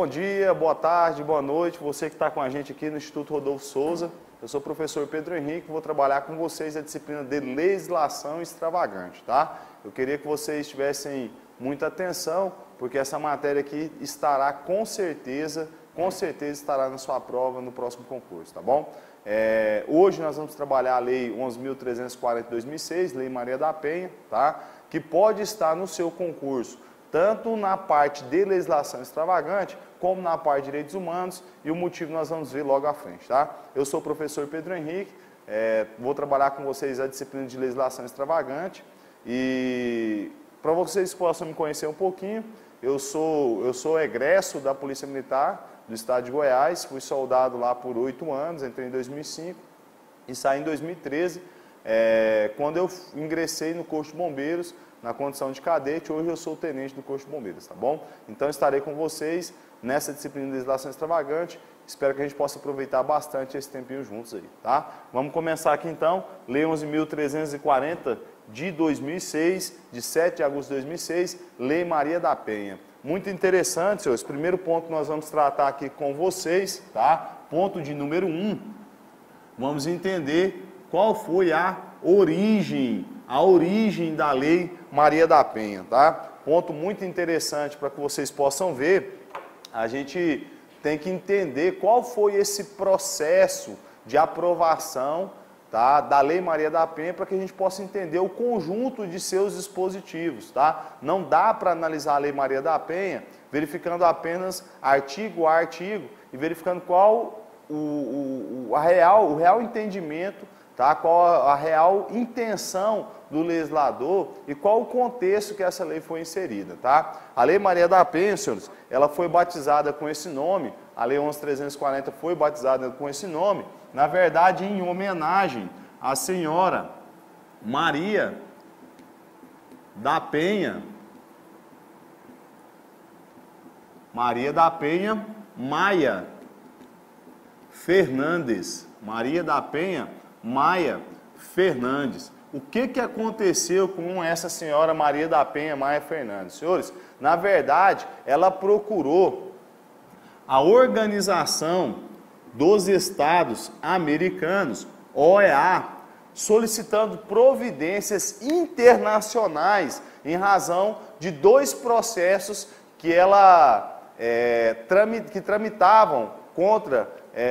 Bom dia, boa tarde, boa noite, você que está com a gente aqui no Instituto Rodolfo Souza. Eu sou o professor Pedro Henrique, vou trabalhar com vocês a disciplina de legislação extravagante, tá? Eu queria que vocês tivessem muita atenção, porque essa matéria aqui estará com certeza estará na sua prova no próximo concurso, tá bom? Hoje nós vamos trabalhar a Lei 11.340 de 2006, Lei Maria da Penha, tá? Que pode estar no seu concurso, tanto na parte de legislação extravagante, como na parte de direitos humanos, e o motivo nós vamos ver logo à frente, tá? Eu sou o professor Pedro Henrique, vou trabalhar com vocês a disciplina de legislação extravagante, e para vocês possam me conhecer um pouquinho, eu sou egresso da Polícia Militar do Estado de Goiás, fui soldado lá por 8 anos, entrei em 2005 e saí em 2013, quando eu ingressei no Corpo de Bombeiros, na condição de cadete. Hoje eu sou tenente do Corpo de Bombeiros, tá bom? Então estarei com vocês nessa disciplina de legislação extravagante, espero que a gente possa aproveitar bastante esse tempinho juntos aí, tá? Vamos começar aqui então, Lei 11.340 de 2006, de 7 de agosto de 2006, Lei Maria da Penha. Muito interessante, senhores, primeiro ponto que nós vamos tratar aqui com vocês, tá? Ponto de número 1, vamos entender qual foi a origem da Lei Maria da Penha, tá? Ponto muito interessante para que vocês possam ver, a gente tem que entender qual foi esse processo de aprovação, tá, da Lei Maria da Penha, para que a gente possa entender o conjunto de seus dispositivos, tá? Não dá para analisar a Lei Maria da Penha verificando apenas artigo a artigo e verificando qual o real entendimento, tá? Qual a real intenção do legislador e qual o contexto que essa lei foi inserida, tá? A Lei Maria da Penha, senhores, ela foi batizada com esse nome, a Lei 11.340 foi batizada com esse nome, na verdade em homenagem à senhora Maria da Penha, Maia Fernandes, Maria da Penha Maia Fernandes. O que aconteceu com essa senhora Maria da Penha Maia Fernandes? Senhores, na verdade, ela procurou a Organização dos Estados Americanos, OEA, solicitando providências internacionais em razão de 2 processos que que tramitavam contra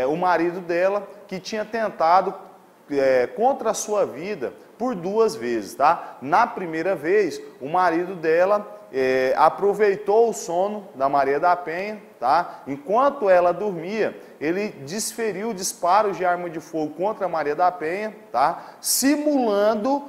o marido dela, que tinha tentado contra a sua vida por 2 vezes, tá? Na primeira vez, o marido dela aproveitou o sono da Maria da Penha, tá? Enquanto ela dormia, ele desferiu disparos de arma de fogo contra a Maria da Penha, tá? Simulando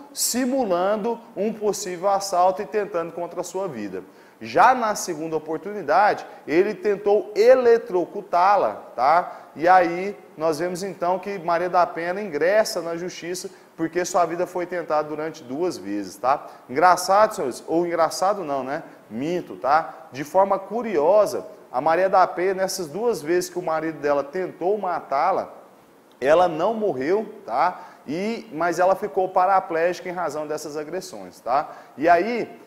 um possível assalto e tentando contra a sua vida. Já na segunda oportunidade, ele tentou eletrocutá-la, tá? E aí nós vemos então que Maria da Penha ingressa na justiça porque sua vida foi tentada durante 2 vezes, tá? Engraçado, senhores, ou engraçado não, né? Minto, tá? De forma curiosa, a Maria da Penha, nessas 2 vezes que o marido dela tentou matá-la, ela não morreu, tá? Mas ela ficou paraplégica em razão dessas agressões, tá? E aí,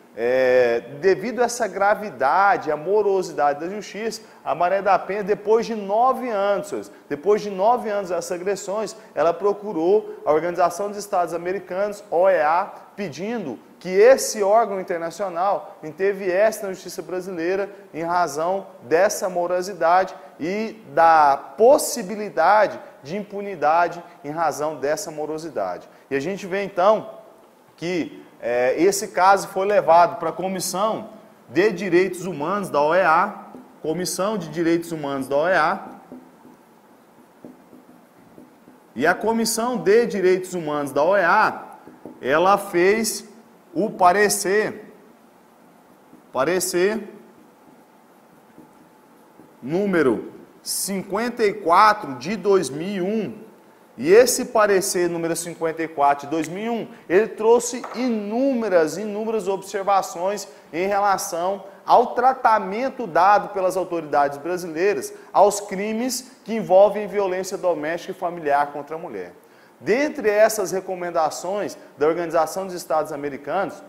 devido a essa gravidade, a morosidade da justiça, a Maria da Penha, depois de 9 anos dessas agressões, ela procurou a Organização dos Estados Americanos, OEA, pedindo que esse órgão internacional interviesse na justiça brasileira em razão dessa morosidade e da possibilidade de impunidade em razão dessa morosidade. E a gente vê então que esse caso foi levado para a Comissão de Direitos Humanos da OEA, Comissão de Direitos Humanos da OEA, e a Comissão de Direitos Humanos da OEA, ela fez o parecer número 54 de 2001, e esse parecer número 54 de 2001, ele trouxe inúmeras observações em relação ao tratamento dado pelas autoridades brasileiras aos crimes que envolvem violência doméstica e familiar contra a mulher. Dentre essas recomendações da Organização dos Estados Americanos,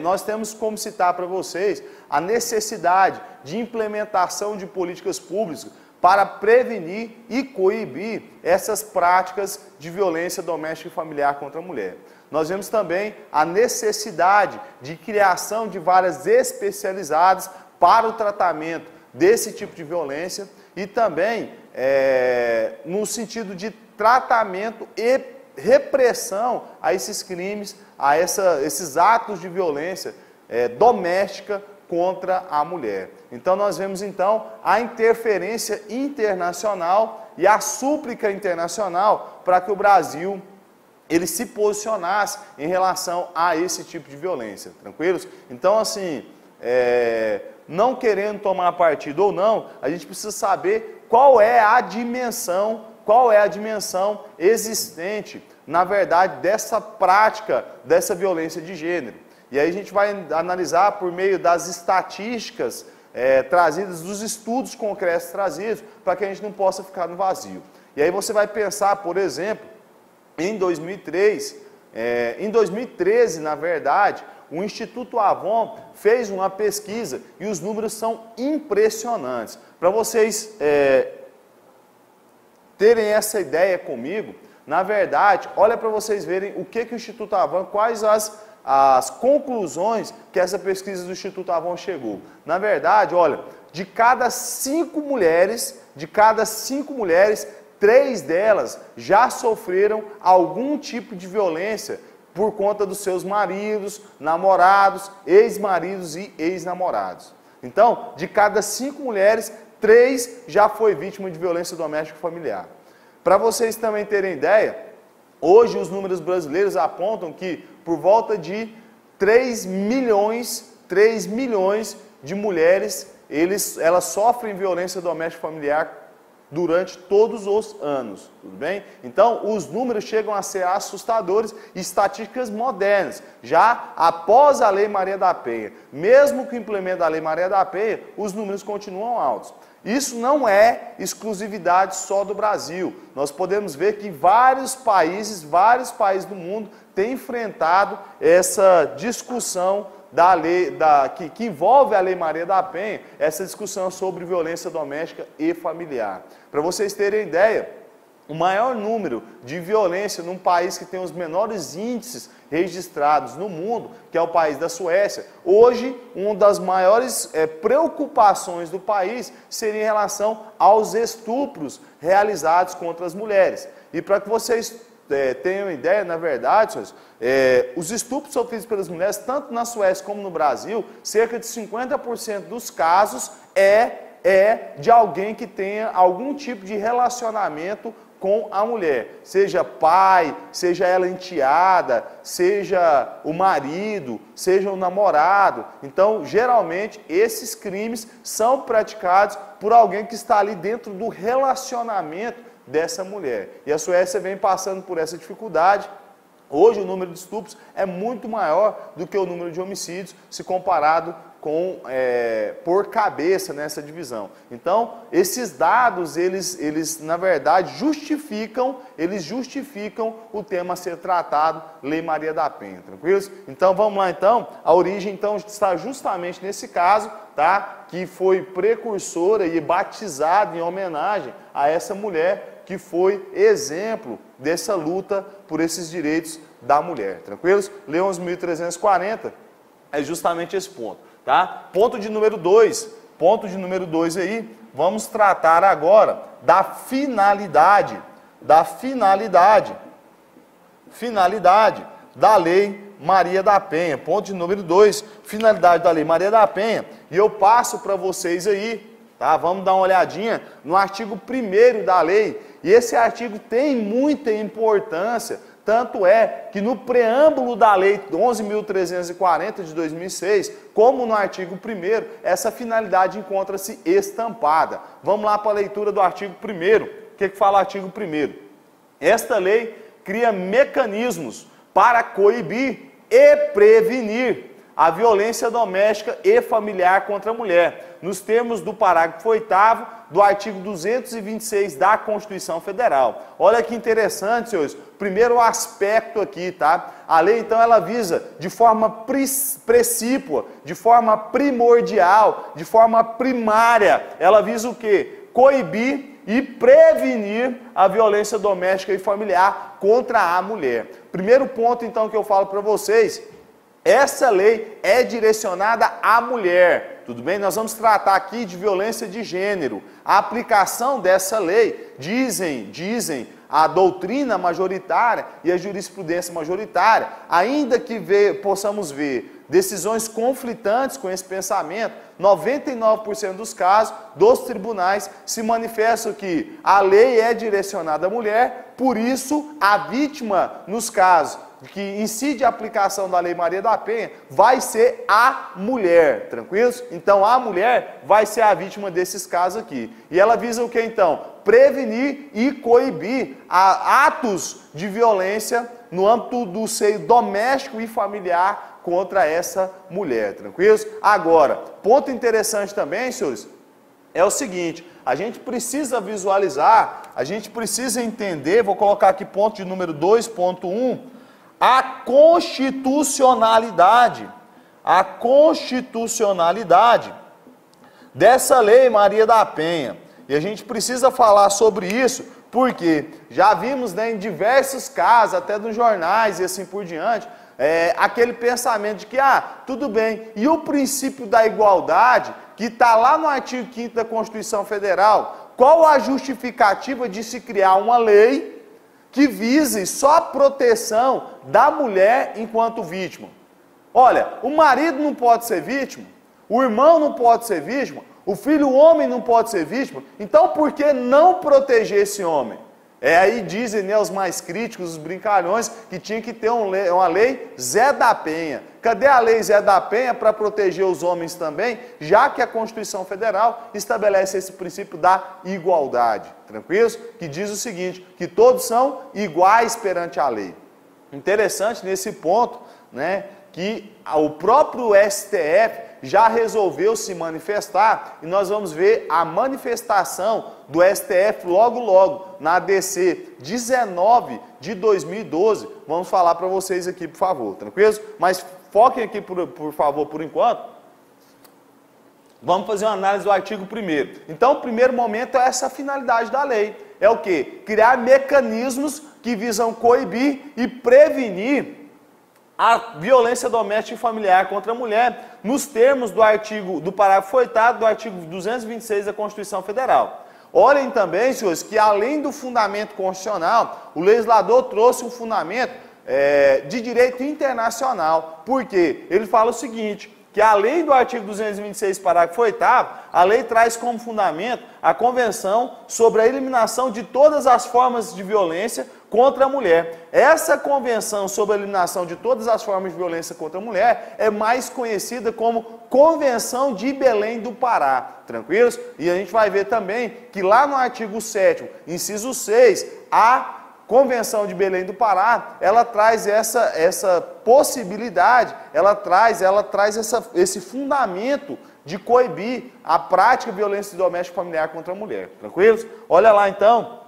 nós temos como citar para vocês a necessidade de implementação de políticas públicas para prevenir e coibir essas práticas de violência doméstica e familiar contra a mulher. Nós vemos também a necessidade de criação de varas especializadas para o tratamento desse tipo de violência e também no sentido de tratamento e repressão a esses crimes, a esses atos de violência doméstica contra a mulher. Então nós vemos então a interferência internacional e a súplica internacional para que o Brasil ele se posicionasse em relação a esse tipo de violência, tranquilos? Então assim, não querendo tomar partido ou não, a gente precisa saber qual é a dimensão existente, na verdade, dessa prática, dessa violência de gênero. E aí a gente vai analisar por meio das estatísticas trazidas, dos estudos concretos trazidos, para que a gente não possa ficar no vazio. E aí você vai pensar, por exemplo, em 2003, em 2013, na verdade, o Instituto Avon fez uma pesquisa e os números são impressionantes. Para vocês terem essa ideia comigo, na verdade, olha para vocês verem o que o Instituto Avon, quais as conclusões que essa pesquisa do Instituto Avon chegou. Na verdade, olha, de cada 5 mulheres, 3 delas já sofreram algum tipo de violência por conta dos seus maridos, namorados, ex-maridos e ex-namorados. Então, de cada 5 mulheres, 3 já foi vítima de violência doméstica familiar. Para vocês também terem ideia, hoje os números brasileiros apontam que por volta de 3 milhões de mulheres, elas sofrem violência doméstica familiar durante todos os anos, tudo bem? Então, os números chegam a ser assustadores, estatísticas modernas, já após a Lei Maria da Penha. Mesmo que implemente a Lei Maria da Penha, os números continuam altos. Isso não é exclusividade só do Brasil. Nós podemos ver que vários países do mundo têm enfrentado essa discussão da lei, que envolve a Lei Maria da Penha, essa discussão sobre violência doméstica e familiar. Para vocês terem ideia, o maior número de violência num país que tem os menores índices registrados no mundo, que é o país da Suécia, hoje uma das maiores preocupações do país seria em relação aos estupros realizados contra as mulheres. E para que vocês tenham ideia, na verdade, senhores, os estupros sofridos pelas mulheres, tanto na Suécia como no Brasil, cerca de 50% dos casos é de alguém que tenha algum tipo de relacionamento com a mulher, seja pai, seja ela enteada, seja o marido, seja o namorado. Então, geralmente, esses crimes são praticados por alguém que está ali dentro do relacionamento dessa mulher. E a Suécia vem passando por essa dificuldade. Hoje o número de estupros é muito maior do que o número de homicídios, se comparado com por cabeça nessa divisão. Então, esses dados, eles na verdade justificam o tema a ser tratado, Lei Maria da Penha, tranquilos? Então, vamos lá então, a origem então está justamente nesse caso, tá? Que foi precursora e batizada em homenagem a essa mulher que foi exemplo dessa luta por esses direitos da mulher, tranquilos? Lei 11.340 é justamente esse ponto, tá? Ponto de número 2 aí, vamos tratar agora da finalidade da Lei Maria da Penha. Ponto de número 2, finalidade da Lei Maria da Penha. E eu passo para vocês aí, tá? Vamos dar uma olhadinha no artigo 1º da lei. E esse artigo tem muita importância, tanto é que no preâmbulo da Lei 11.340 de 2006, como no artigo 1º, essa finalidade encontra-se estampada. Vamos lá para a leitura do artigo 1º. O que fala o artigo 1º? Esta lei cria mecanismos para coibir e prevenir a violência doméstica e familiar contra a mulher, nos termos do parágrafo 8º do artigo 226 da Constituição Federal. Olha que interessante, senhores. Primeiro aspecto aqui, tá? A lei, então, ela visa de forma precípua, de forma primordial, de forma primária. Ela visa o quê? Coibir e prevenir a violência doméstica e familiar contra a mulher. Primeiro ponto, então, que eu falo para vocês, essa lei é direcionada à mulher, tudo bem? Nós vamos tratar aqui de violência de gênero. A aplicação dessa lei, dizem a doutrina majoritária e a jurisprudência majoritária, ainda que possamos ver decisões conflitantes com esse pensamento, 99% dos casos dos tribunais se manifestam que a lei é direcionada à mulher, por isso a vítima, nos casos que incide a aplicação da Lei Maria da Penha, vai ser a mulher, tranquilos? Então a mulher vai ser a vítima desses casos aqui. E ela visa o que então? Prevenir e coibir atos de violência no âmbito do seio doméstico e familiar contra essa mulher, tranquilos? Agora, ponto interessante também, senhores, é o seguinte, a gente precisa visualizar, a gente precisa entender, vou colocar aqui ponto de número 2.1, a constitucionalidade dessa Lei Maria da Penha. E a gente precisa falar sobre isso, porque já vimos, né, em diversos casos, até nos jornais e assim por diante, aquele pensamento de que, tudo bem, e o princípio da igualdade, que está lá no artigo 5º da Constituição Federal, qual a justificativa de se criar uma lei que vise só a proteção da mulher enquanto vítima? Olha, o marido não pode ser vítima, o irmão não pode ser vítima, o filho homem não pode ser vítima, então por que não proteger esse homem? Aí dizem, né, os mais críticos, os brincalhões, que tinha que ter uma lei Zé da Penha. Cadê a lei Zé da Penha para proteger os homens também, já que a Constituição Federal estabelece esse princípio da igualdade, tranquilos? Que diz o seguinte, que todos são iguais perante a lei. Interessante nesse ponto, né, que o próprio STF já resolveu se manifestar, e nós vamos ver a manifestação do STF logo, na ADC 19 de 2012, vamos falar para vocês aqui, por favor, tranquilos? Mas foquem aqui, por favor, por enquanto. Vamos fazer uma análise do artigo 1º. Então, o primeiro momento é essa finalidade da lei. É o quê? Criar mecanismos que visam coibir e prevenir a violência doméstica e familiar contra a mulher, nos termos do parágrafo 8º do artigo 226 da Constituição Federal. Olhem também, senhores, que além do fundamento constitucional, o legislador trouxe um fundamento de direito internacional. Por quê? Ele fala o seguinte, que além do artigo 226, parágrafo 8º, a lei traz como fundamento a Convenção sobre a eliminação de todas as formas de violência contra a mulher. Essa Convenção sobre a eliminação de todas as formas de violência contra a mulher é mais conhecida como Convenção de Belém do Pará, tranquilos? E a gente vai ver também que lá no artigo 7º, inciso 6, a Convenção de Belém do Pará, ela traz essa possibilidade, ela traz esse fundamento de coibir a prática de violência doméstica e familiar contra a mulher, tranquilos? Olha lá então,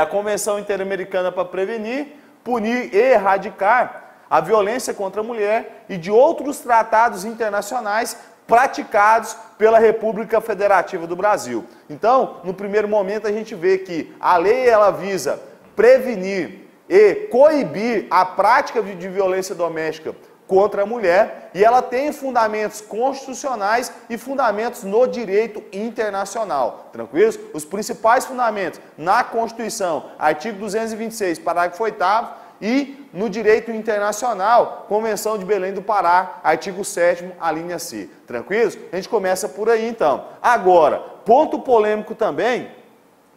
a Convenção Interamericana para Prevenir, Punir e Erradicar a Violência contra a Mulher e de outros tratados internacionais praticados pela República Federativa do Brasil. Então, no primeiro momento a gente vê que a lei ela visa prevenir e coibir a prática de violência doméstica contra a mulher e ela tem fundamentos constitucionais e fundamentos no direito internacional, tranquilos? Os principais fundamentos na Constituição, artigo 226, parágrafo 8º, e no direito internacional, Convenção de Belém do Pará, artigo 7º, a linha C, tranquilos? A gente começa por aí então. Agora, ponto polêmico também,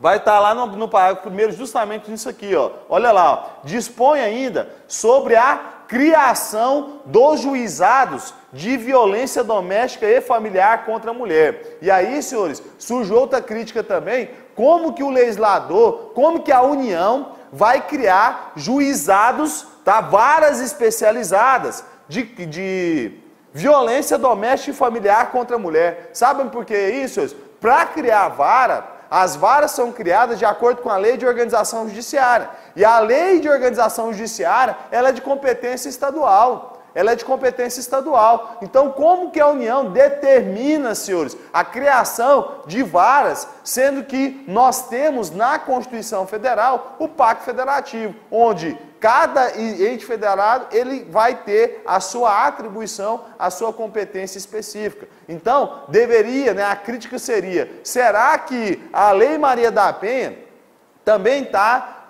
vai estar lá no parágrafo 1º justamente nisso aqui, ó. Olha lá, ó. Dispõe ainda sobre a criação dos juizados de violência doméstica e familiar contra a mulher. E aí, senhores, surge outra crítica também, como que o legislador, como que a União vai criar juizados, tá, varas especializadas de violência doméstica e familiar contra a mulher. Sabem por que isso, senhores? para criar a vara, as varas são criadas de acordo com a lei de organização judiciária. E a lei de organização judiciária, ela é de competência estadual. Ela é de competência estadual. Então, como que a União determina, senhores, a criação de varas, sendo que nós temos na Constituição Federal o Pacto Federativo, onde cada ente federado ele vai ter a sua atribuição, a sua competência específica. Então, deveria, né, a crítica seria, será que a Lei Maria da Penha também está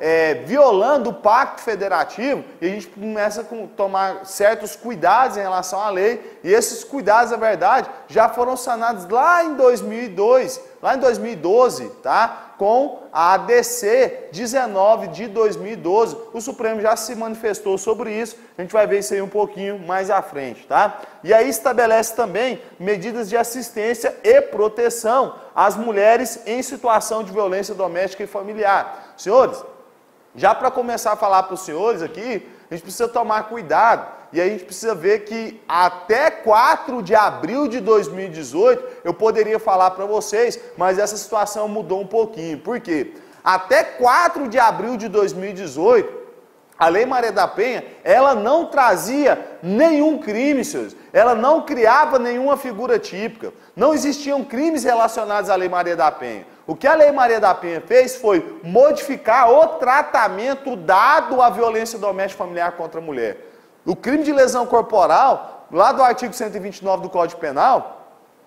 violando o Pacto Federativo? E a gente começa a tomar certos cuidados em relação à lei, e esses cuidados, na verdade, já foram sanados lá em 2012, tá? Com a ADC 19 de 2012. O Supremo já se manifestou sobre isso, a gente vai ver isso aí um pouquinho mais à frente, tá? E aí estabelece também medidas de assistência e proteção às mulheres em situação de violência doméstica e familiar. Senhores, já para começar a falar para os senhores aqui, a gente precisa tomar cuidado, e aí a gente precisa ver que até 4 de abril de 2018, eu poderia falar para vocês, mas essa situação mudou um pouquinho. Por quê? Até 4 de abril de 2018, a Lei Maria da Penha, ela não trazia nenhum crime, senhores. Ela não criava nenhuma figura típica. Não existiam crimes relacionados à Lei Maria da Penha. O que a Lei Maria da Penha fez foi modificar o tratamento dado à violência doméstica familiar contra a mulher. O crime de lesão corporal, lá do artigo 129 do Código Penal,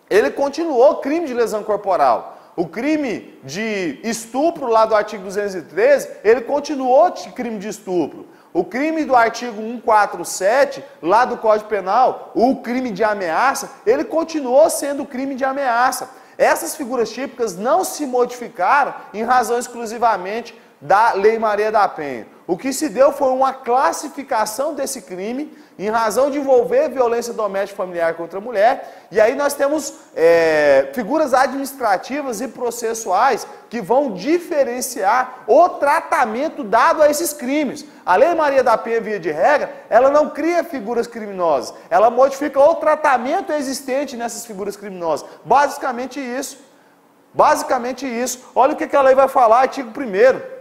ele continuou crime de lesão corporal. O crime de estupro, lá do artigo 213, ele continuou crime de estupro. O crime do artigo 147, lá do Código Penal, o crime de ameaça, ele continuou sendo crime de ameaça. Essas figuras típicas não se modificaram em razão exclusivamente da Lei Maria da Penha. O que se deu foi uma classificação desse crime em razão de envolver violência doméstica familiar contra a mulher, e aí nós temos figuras administrativas e processuais que vão diferenciar o tratamento dado a esses crimes. A Lei Maria da Penha, via de regra, ela não cria figuras criminosas, ela modifica o tratamento existente nessas figuras criminosas. Basicamente isso. Basicamente isso. Olha o que a lei vai falar, artigo 1º.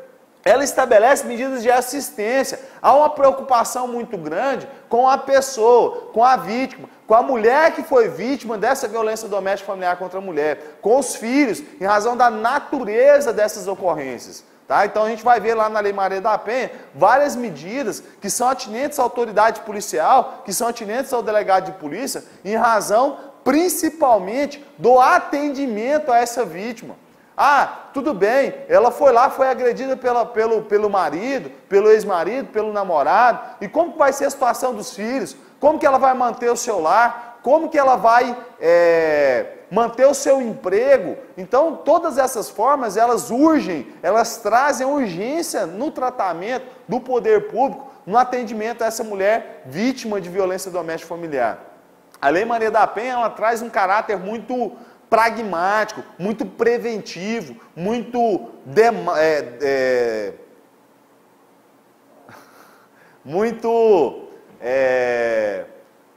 Ela estabelece medidas de assistência. Há uma preocupação muito grande com a pessoa, com a vítima, com a mulher que foi vítima dessa violência doméstica familiar contra a mulher, com os filhos, em razão da natureza dessas ocorrências. Tá? Então a gente vai ver lá na Lei Maria da Penha várias medidas que são atinentes à autoridade policial, que são atinentes ao delegado de polícia, em razão principalmente do atendimento a essa vítima. Ah, tudo bem, ela foi lá, foi agredida pelo marido, pelo ex-marido, pelo namorado. E como que vai ser a situação dos filhos? Como que ela vai manter o seu lar? Como que ela vai manter o seu emprego? Então, todas essas formas, elas urgem, elas trazem urgência no tratamento do poder público, no atendimento a essa mulher vítima de violência doméstica familiar. A Lei Maria da Penha, ela traz um caráter muito pragmático, muito preventivo, muito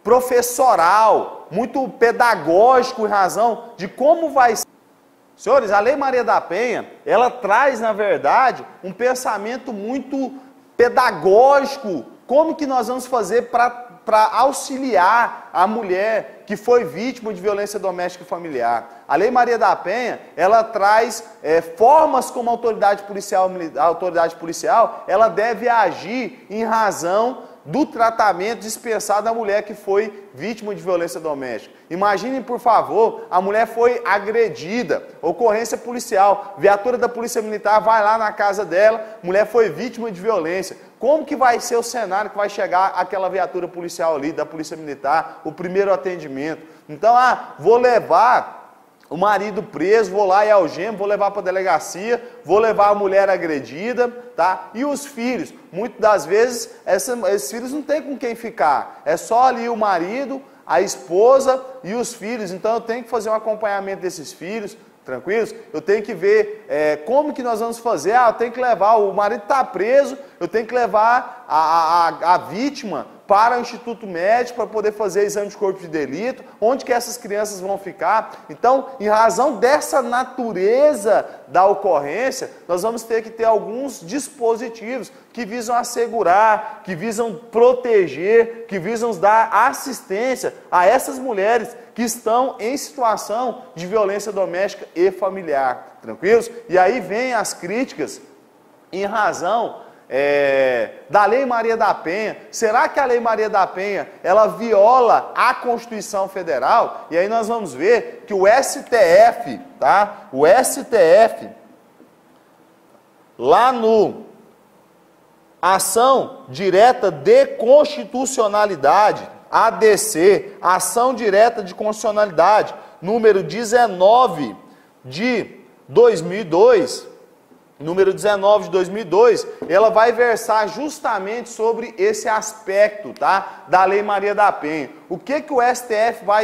professoral, muito pedagógico em razão de como vai ser. Senhores, a Lei Maria da Penha, ela traz, na verdade, um pensamento muito pedagógico. Como que nós vamos fazer para auxiliar a mulher que foi vítima de violência doméstica e familiar? A Lei Maria da Penha, ela traz formas como a autoridade policial, ela deve agir em razão do tratamento dispensado à mulher que foi vítima de violência doméstica. Imaginem, por favor, a mulher foi agredida, ocorrência policial, viatura da Polícia Militar vai lá na casa dela, mulher foi vítima de violência. Como que vai ser o cenário que vai chegar aquela viatura policial ali, da Polícia Militar, o primeiro atendimento? Então, vou levar o marido preso, vou lá e algemo, vou levar para a delegacia, vou levar a mulher agredida, tá? E os filhos? Muitas das vezes, esses filhos não tem com quem ficar. É só ali o marido, a esposa e os filhos. Então, eu tenho que fazer um acompanhamento desses filhos, tranquilos? Eu tenho que ver como que nós vamos fazer. Eu tenho que levar, o marido está preso, eu tenho que levar a vítima para o Instituto Médico para poder fazer exame de corpo de delito, onde que essas crianças vão ficar. Então, em razão dessa natureza da ocorrência, nós vamos ter que ter alguns dispositivos que visam assegurar, que visam proteger, que visam dar assistência a essas mulheres que estão em situação de violência doméstica e familiar. Tranquilos? E aí vem as críticas em razão da Lei Maria da Penha. Será que a Lei Maria da Penha, ela viola a Constituição Federal? E aí nós vamos ver que o STF, tá? O STF, lá no Ação Direta de Constitucionalidade, ADC, Ação Direta de Constitucionalidade, número 19 de 2002, ela vai versar justamente sobre esse aspecto, tá? Da Lei Maria da Penha. O que o STF vai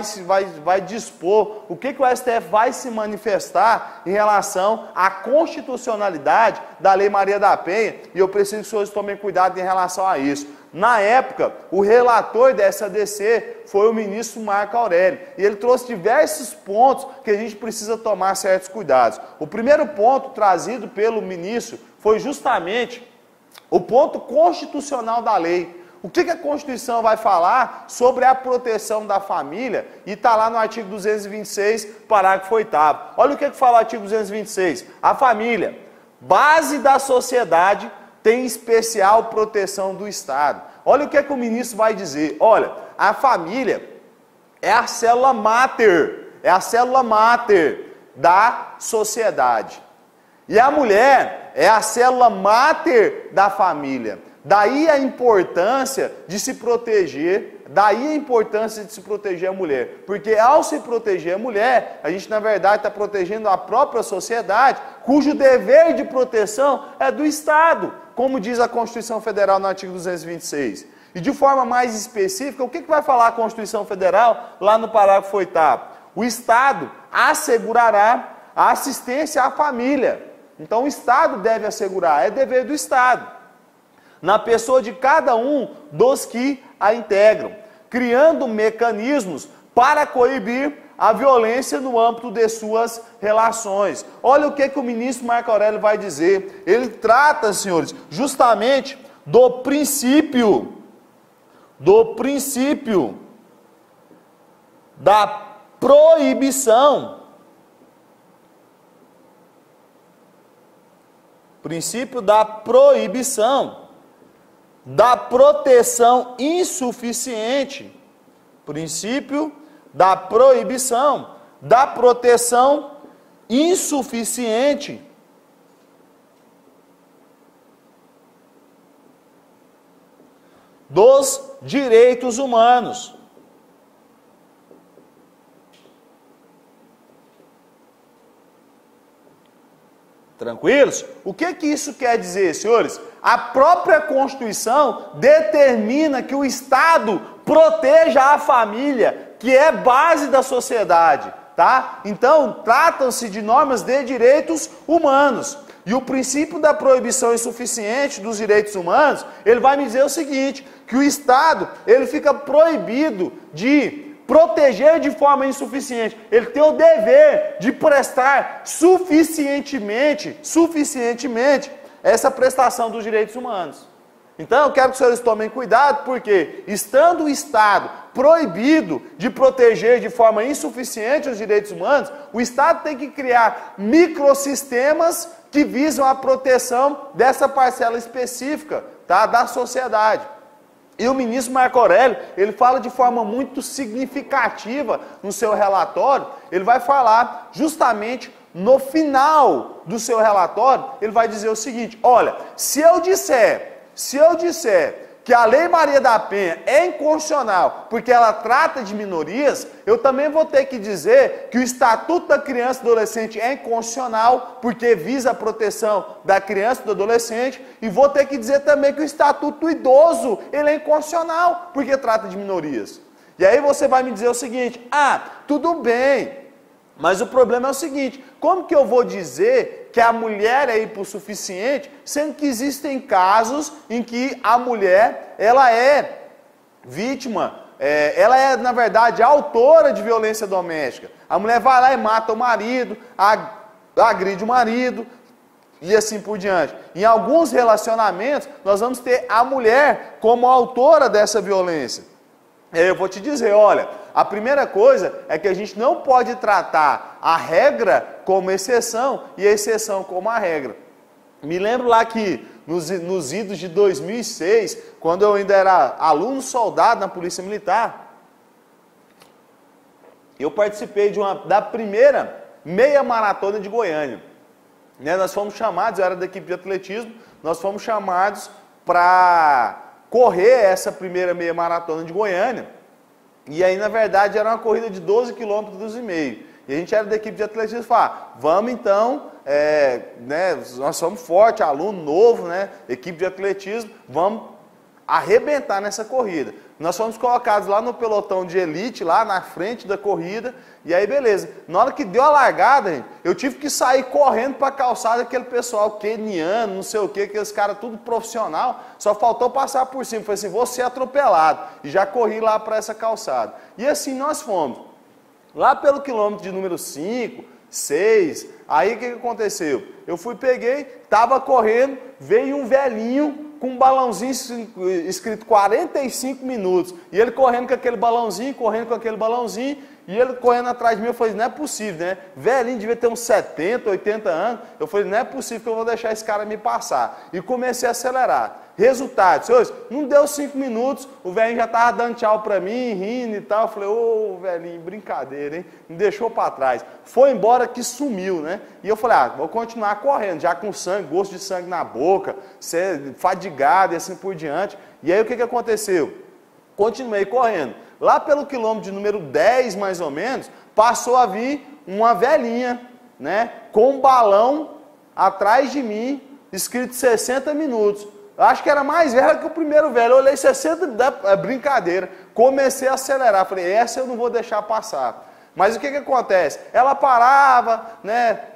dispor, o que o STF vai se manifestar em relação à constitucionalidade da Lei Maria da Penha, e eu preciso que os senhores tomem cuidado em relação a isso. Na época, o relator dessa ADC foi o ministro Marco Aurélio, e ele trouxe diversos pontos que a gente precisa tomar certos cuidados. O primeiro ponto trazido pelo ministro foi justamente o ponto constitucional da lei. O que a Constituição vai falar sobre a proteção da família? E está lá no artigo 226, parágrafo 8º. Olha o que fala o artigo 226. A família, base da sociedade, tem especial proteção do Estado. Olha o que o ministro vai dizer. Olha, a família é a célula máter da sociedade. E a mulher é a célula máter da família. Daí a importância de se proteger, a mulher. Porque ao se proteger a mulher, a gente na verdade está protegendo a própria sociedade, cujo dever de proteção é do Estado, como diz a Constituição Federal no artigo 226. E de forma mais específica, o que vai falar a Constituição Federal lá no parágrafo 8º? O Estado assegurará a assistência à família. Então o Estado deve assegurar, é dever do Estado, na pessoa de cada um dos que a integram, criando mecanismos para coibir a violência no âmbito de suas relações. Olha o que o ministro Marco Aurélio vai dizer. Ele trata, senhores, justamente do princípio da proibição. Princípio da proibição, da proteção insuficiente. Princípio da proibição, da proteção insuficiente. Dos direitos humanos. Tranquilos? O que isso quer dizer, senhores? A própria Constituição determina que o Estado proteja a família, que é base da sociedade, tá? Então, tratam-se de normas de direitos humanos. E o princípio da proibição insuficiente dos direitos humanos, ele vai me dizer o seguinte, que o Estado, ele fica proibido de proteger de forma insuficiente. Ele tem o dever de prestar suficientemente essa prestação dos direitos humanos. Então, eu quero que os senhores tomem cuidado, porque estando o Estado proibido de proteger de forma insuficiente os direitos humanos, o Estado tem que criar microsistemas que visam a proteção dessa parcela específica, tá, da sociedade. E o ministro Marco Aurélio, ele fala de forma muito significativa no seu relatório, ele vai falar justamente no final do seu relatório, ele vai dizer o seguinte, olha, se eu disser que a Lei Maria da Penha é inconstitucional porque ela trata de minorias, eu também vou ter que dizer que o Estatuto da Criança e do Adolescente é inconstitucional porque visa a proteção da criança e do adolescente, e vou ter que dizer também que o Estatuto do Idoso ele é inconstitucional porque trata de minorias. E aí você vai me dizer o seguinte, tudo bem, mas o problema é o seguinte, como que eu vou dizer que a mulher é hipossuficiente, sendo que existem casos em que a mulher, ela é vítima, ela é, na verdade, autora de violência doméstica. A mulher vai lá e mata o marido, agride o marido e assim por diante. Em alguns relacionamentos, nós vamos ter a mulher como autora dessa violência. Eu vou te dizer, olha, a primeira coisa é que a gente não pode tratar a regra como exceção e a exceção como a regra. Me lembro lá que nos idos de 2006, quando eu ainda era aluno soldado na Polícia Militar, eu participei da primeira meia maratona de Goiânia. Nós fomos chamados, eu era da equipe de atletismo, nós fomos chamados para correr essa primeira meia maratona de Goiânia. E aí, na verdade, era uma corrida de 12,5 km. E a gente era da equipe de atletismo e falou, vamos então, nós somos fortes, aluno novo, equipe de atletismo, vamos arrebentar nessa corrida. Nós fomos colocados lá no pelotão de elite, lá na frente da corrida, e aí beleza. Na hora que deu a largada, gente, eu tive que sair correndo para a calçada, aquele pessoal queniano, não sei o que, aqueles caras tudo profissional, só faltou passar por cima. Falei assim, vou ser atropelado. E já corri lá para essa calçada. E assim nós fomos. Lá pelo quilômetro de número 5, 6, aí o que aconteceu? Eu peguei, estava correndo, veio um velhinho com um balãozinho escrito 45 minutos. E ele correndo com aquele balãozinho, e ele correndo atrás de mim. Eu falei, não é possível, né? Velhinho, devia ter uns 70, 80 anos. Eu falei, não é possível que eu vou deixar esse cara me passar. E comecei a acelerar. Resultado, senhores, não deu 5 minutos, o velhinho já estava dando tchau para mim, rindo e tal. Eu falei, ô velhinho, brincadeira, hein? Me deixou para trás. Foi embora que sumiu, né? E eu falei, vou continuar correndo, já com sangue, gosto de sangue na boca, ser fadigado e assim por diante. E aí o que aconteceu? Continuei correndo. Lá pelo quilômetro de número 10, mais ou menos, passou a vir uma velhinha, com um balão atrás de mim, escrito 60 minutos. Eu acho que era mais velha que o primeiro velho. Eu olhei 60, brincadeira. Comecei a acelerar. Falei, essa eu não vou deixar passar. Mas o que acontece? Ela parava,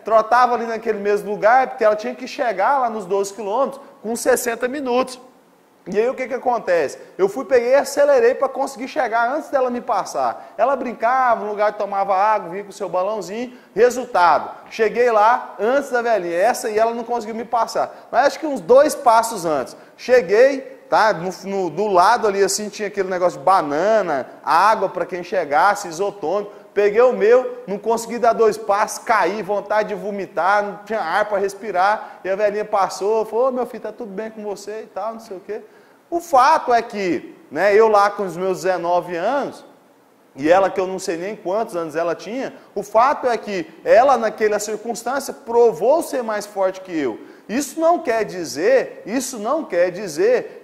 trotava ali naquele mesmo lugar, porque ela tinha que chegar lá nos 12 quilômetros com 60 minutos. E aí o que acontece? Eu peguei e acelerei para conseguir chegar antes dela me passar. Ela brincava, no lugar de tomava água, vinha com o seu balãozinho. Resultado, cheguei lá antes da velhinha. Essa e ela não conseguiu me passar. Mas acho que uns 2 passos antes. Cheguei, tá? Do lado ali assim tinha aquele negócio de banana, água para quem chegasse, isotônico. Peguei o meu, não consegui dar 2 passos, caí, vontade de vomitar, não tinha ar para respirar. E a velhinha passou, falou, meu filho, tá tudo bem com você e tal, não sei o quê. O fato é que, eu lá com os meus 19 anos, e ela que eu não sei nem quantos anos ela tinha, o fato é que ela naquela circunstância provou ser mais forte que eu. Isso não quer dizer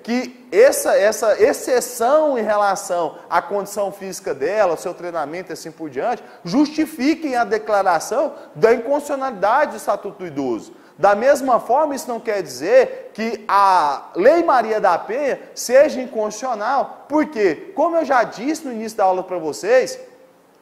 que essa exceção em relação à condição física dela, ao seu treinamento e assim por diante, justifiquem a declaração da inconstitucionalidade do Estatuto do Idoso. Da mesma forma, isso não quer dizer que a Lei Maria da Penha seja inconstitucional, porque, como eu já disse no início da aula para vocês,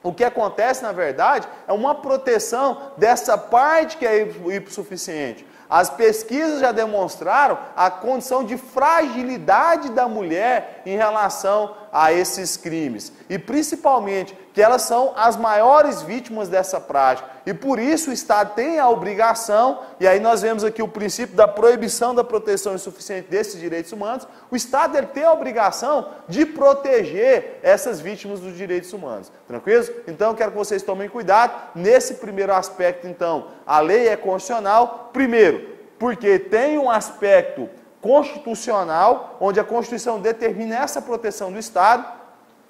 o que acontece, na verdade, é uma proteção dessa parte que é hipossuficiente. As pesquisas já demonstraram a condição de fragilidade da mulher em relação a esses crimes. E principalmente que elas são as maiores vítimas dessa prática. E por isso o Estado tem a obrigação, e aí nós vemos aqui o princípio da proibição da proteção insuficiente desses direitos humanos, o Estado ele tem a obrigação de proteger essas vítimas dos direitos humanos. Tranquilo? Então eu quero que vocês tomem cuidado. Nesse primeiro aspecto, então, a lei é constitucional. Primeiro, porque tem um aspecto constitucional, onde a Constituição determina essa proteção do Estado,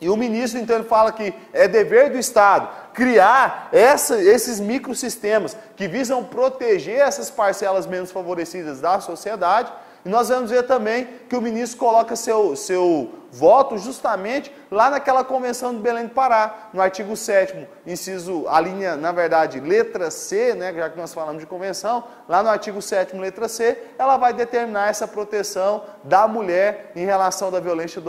e o ministro, então, ele fala que é dever do Estado criar esses microsistemas que visam proteger essas parcelas menos favorecidas da sociedade. E nós vamos ver também que o ministro coloca seu voto justamente lá naquela Convenção de Belém do Pará, no artigo 7º, inciso, a linha, na verdade, letra C, já que nós falamos de convenção, lá no artigo 7º, letra C, ela vai determinar essa proteção da mulher em relação da violência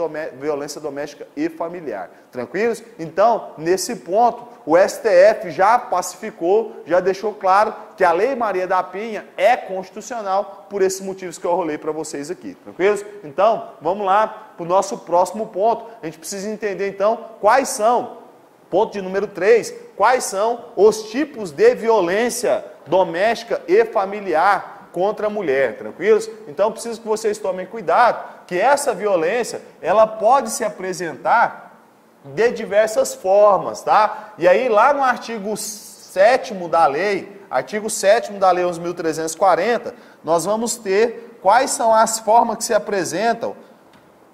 doméstica e familiar. Tranquilos? Então, nesse ponto, o STF já pacificou, já deixou claro que a Lei Maria da Penha é constitucional por esses motivos que eu rolei para vocês aqui. Tranquilos? Então, vamos lá. para o nosso próximo ponto. A gente precisa entender então quais são, ponto de número 3, quais são os tipos de violência doméstica e familiar contra a mulher, tranquilos? Então preciso que vocês tomem cuidado, que essa violência, ela pode se apresentar de diversas formas, tá? E aí lá no artigo 7º da lei, artigo 7º da lei 11.340, nós vamos ter quais são as formas que se apresentam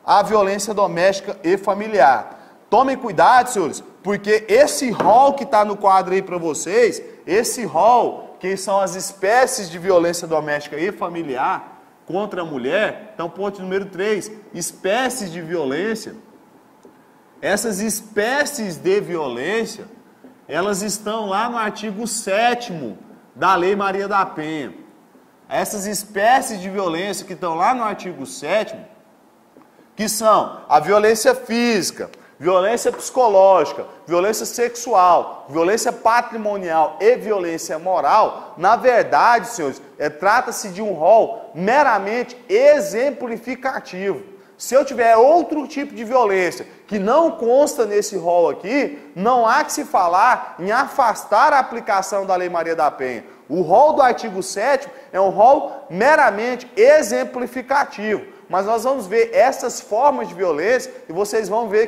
a violência doméstica e familiar. Tomem cuidado, senhores, porque esse rol que está no quadro aí para vocês, esse rol, que são as espécies de violência doméstica e familiar contra a mulher, então ponto número 3, espécies de violência. Essas espécies de violência, elas estão lá no artigo 7º da Lei Maria da Penha. Essas espécies de violência que estão lá no artigo 7º, que são a violência física, violência psicológica, violência sexual, violência patrimonial e violência moral, na verdade, senhores, trata-se de um rol meramente exemplificativo. Se eu tiver outro tipo de violência que não consta nesse rol aqui, não há que se falar em afastar a aplicação da Lei Maria da Penha. O rol do artigo 7º é um rol meramente exemplificativo. Mas nós vamos ver essas formas de violência e vocês vão ver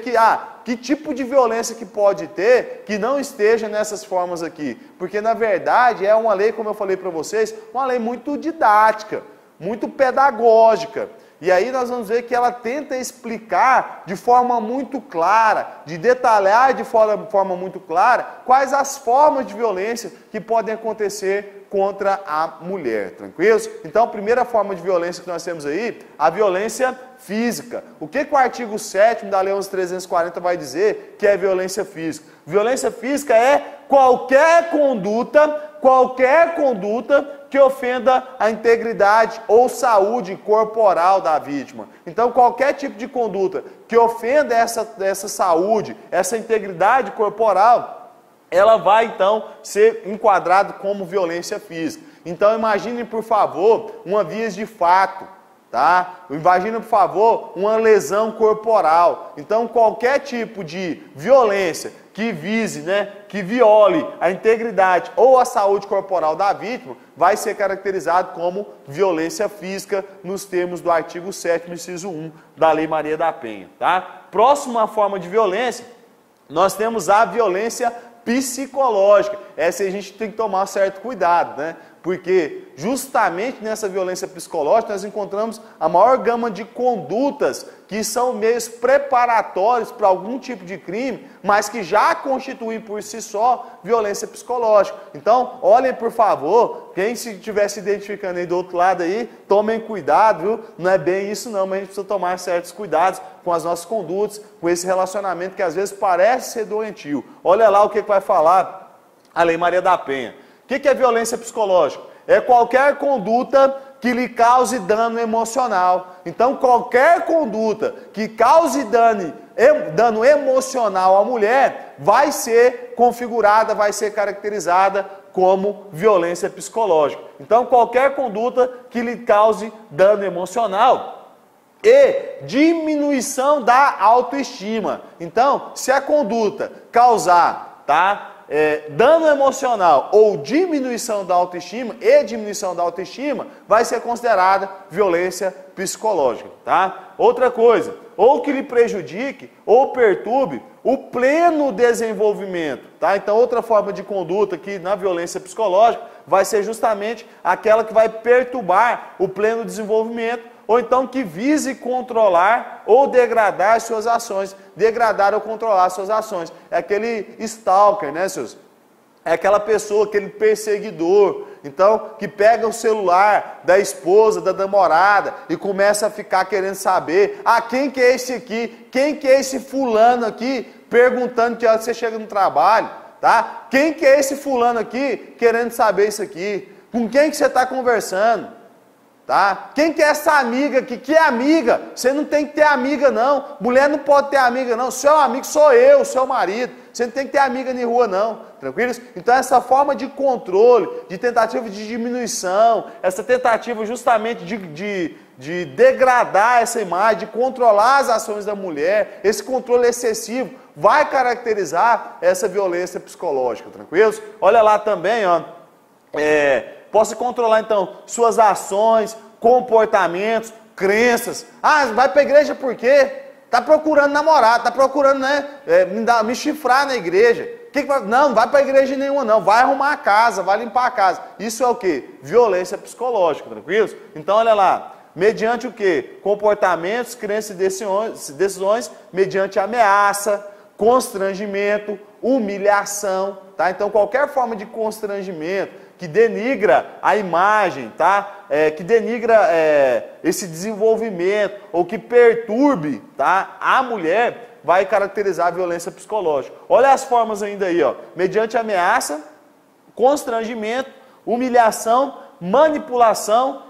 que tipo de violência que pode ter que não esteja nessas formas aqui. Porque, na verdade, é uma lei, como eu falei para vocês, uma lei muito didática, muito pedagógica. E aí nós vamos ver que ela tenta explicar de forma muito clara, de detalhar de forma muito clara, quais as formas de violência que podem acontecer contra a mulher, tranquilos? Então, a primeira forma de violência que nós temos aí, a violência física. O que o artigo 7º da Lei 11.340 vai dizer que é violência física? Violência física é qualquer conduta que ofenda a integridade ou saúde corporal da vítima. Então, qualquer tipo de conduta que ofenda essa saúde, essa integridade corporal, ela vai, então, ser enquadrada como violência física. Então, imaginem, por favor, uma vias de fato, tá? Imaginem, por favor, uma lesão corporal. Então, qualquer tipo de violência que vise, que viole a integridade ou a saúde corporal da vítima, vai ser caracterizado como violência física nos termos do artigo 7º, inciso 1 da Lei Maria da Penha, tá? Próxima forma de violência, nós temos a violência psicológica. Essa a gente tem que tomar certo cuidado, Porque justamente nessa violência psicológica nós encontramos a maior gama de condutas que são meios preparatórios para algum tipo de crime, mas que já constituem por si só violência psicológica. Então, olhem por favor, quem se estiver se identificando aí do outro lado aí, tomem cuidado, viu? Não é bem isso não, mas a gente precisa tomar certos cuidados com as nossas condutas, com esse relacionamento que às vezes parece ser doentio. Olha lá o que vai falar a Lei Maria da Penha. O que é violência psicológica? É qualquer conduta que lhe cause dano emocional. Então, qualquer conduta que cause dano emocional à mulher vai ser configurada, vai ser caracterizada como violência psicológica. Então, qualquer conduta que lhe cause dano emocional e diminuição da autoestima. Então, se a conduta causar, dano emocional ou diminuição da autoestima vai ser considerada violência psicológica, tá? Outra coisa, ou que lhe prejudique ou perturbe o pleno desenvolvimento, tá? Então, outra forma de conduta que na violência psicológica vai ser justamente aquela que vai perturbar o pleno desenvolvimento, ou então que vise controlar ou degradar as suas ações. Degradar ou controlar as suas ações. É aquele stalker, senhores? É aquela pessoa, aquele perseguidor, então, que pega o celular da esposa, da namorada, e começa a ficar querendo saber, quem que é esse aqui? Quem que é esse fulano aqui? Perguntando que hora você chega no trabalho, tá? Quem que é esse fulano aqui? Querendo saber isso aqui. Com quem que você está conversando? Tá? Quem que é essa amiga aqui? Que é amiga? Você não tem que ter amiga não. Mulher não pode ter amiga não. Seu amigo sou eu, seu marido. Você não tem que ter amiga na rua não. Tranquilos? Então essa forma de controle, de tentativa de diminuição, essa tentativa justamente de de degradar essa imagem, de controlar as ações da mulher, esse controle excessivo, vai caracterizar essa violência psicológica, tranquilos? Olha lá também, ó, posso controlar então suas ações, comportamentos, crenças. Ah, vai para a igreja por quê? Tá procurando namorado, tá procurando, né, me chifrar na igreja. Não vai para a igreja nenhuma não, vai arrumar a casa, vai limpar a casa. Isso é o quê? Violência psicológica, tranquilos? Então olha lá, mediante o quê? Comportamentos, crenças e decisões, mediante ameaça, constrangimento, humilhação, tá? Então qualquer forma de constrangimento que denigra a imagem, tá? Que denigra esse desenvolvimento ou que perturbe, tá, a mulher, vai caracterizar a violência psicológica. Olha as formas ainda aí, ó. Mediante ameaça, constrangimento, humilhação, manipulação,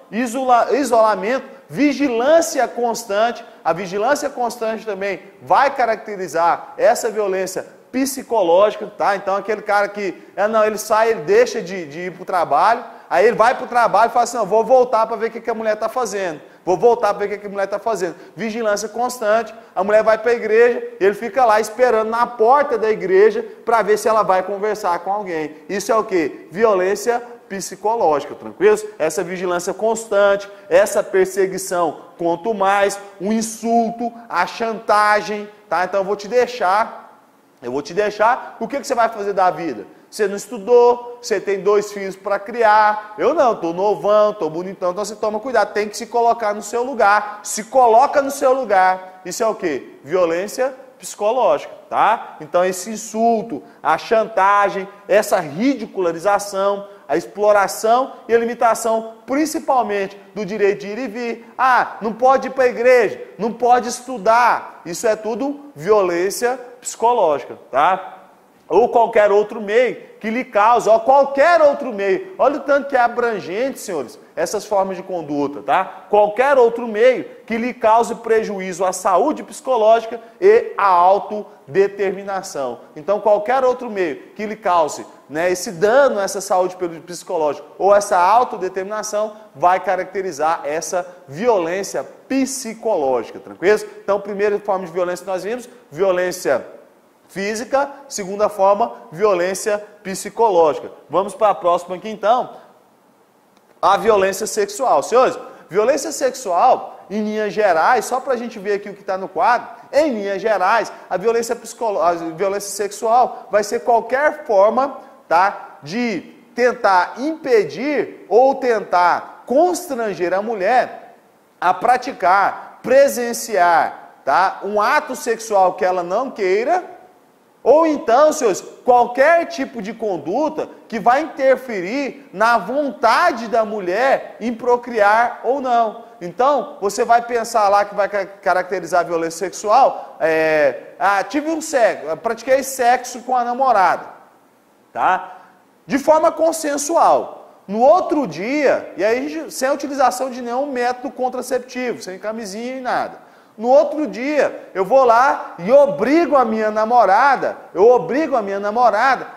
isolamento, vigilância constante. A vigilância constante também vai caracterizar essa violência psicológica, tá? Então aquele cara que, ele sai, ele deixa de ir para o trabalho, aí ele vai para o trabalho e fala assim, vou voltar para ver o que a mulher está fazendo. Vou voltar para ver o que a mulher está fazendo. Vigilância constante, a mulher vai para a igreja, ele fica lá esperando na porta da igreja para ver se ela vai conversar com alguém. Isso é o quê? Violência psicológica, tranquilos? Essa vigilância constante, essa perseguição, quanto mais, o insulto, a chantagem, tá? Então eu vou te deixar, o que você vai fazer da vida? Você não estudou, você tem 2 filhos para criar, eu não, estou novão, estou bonitão, então você toma cuidado, tem que se colocar no seu lugar, se coloca no seu lugar. Isso é o quê? Violência psicológica, tá? Então esse insulto, a chantagem, essa ridicularização, a exploração e a limitação, principalmente do direito de ir e vir. Ah, não pode ir para a igreja, não pode estudar. Isso é tudo violência psicológica, tá? Ou qualquer outro meio que lhe cause, ou qualquer outro meio. Olha o tanto que é abrangente, senhores, essas formas de conduta, tá? Qualquer outro meio que lhe cause prejuízo à saúde psicológica e à autodeterminação. Então, qualquer outro meio que lhe cause, né, esse dano a essa saúde psicológica ou essa autodeterminação vai caracterizar essa violência psicológica, tranquilo? Então, primeira forma de violência que nós vimos, violência física, segunda forma, violência psicológica. Vamos para a próxima aqui então, a violência sexual. Senhores, violência sexual, em linhas gerais, só para a gente ver aqui o que está no quadro, em linhas gerais, a violência sexual vai ser qualquer forma, tá, de tentar impedir ou tentar constranger a mulher a praticar, presenciar, tá, um ato sexual que ela não queira, ou então, senhores, qualquer tipo de conduta que vai interferir na vontade da mulher em procriar ou não. Então, você vai pensar lá que vai caracterizar a violência sexual, pratiquei sexo com a namorada, tá? De forma consensual. No outro dia, e aí sem a utilização de nenhum método contraceptivo, sem camisinha e nada. No outro dia, eu vou lá e obrigo a minha namorada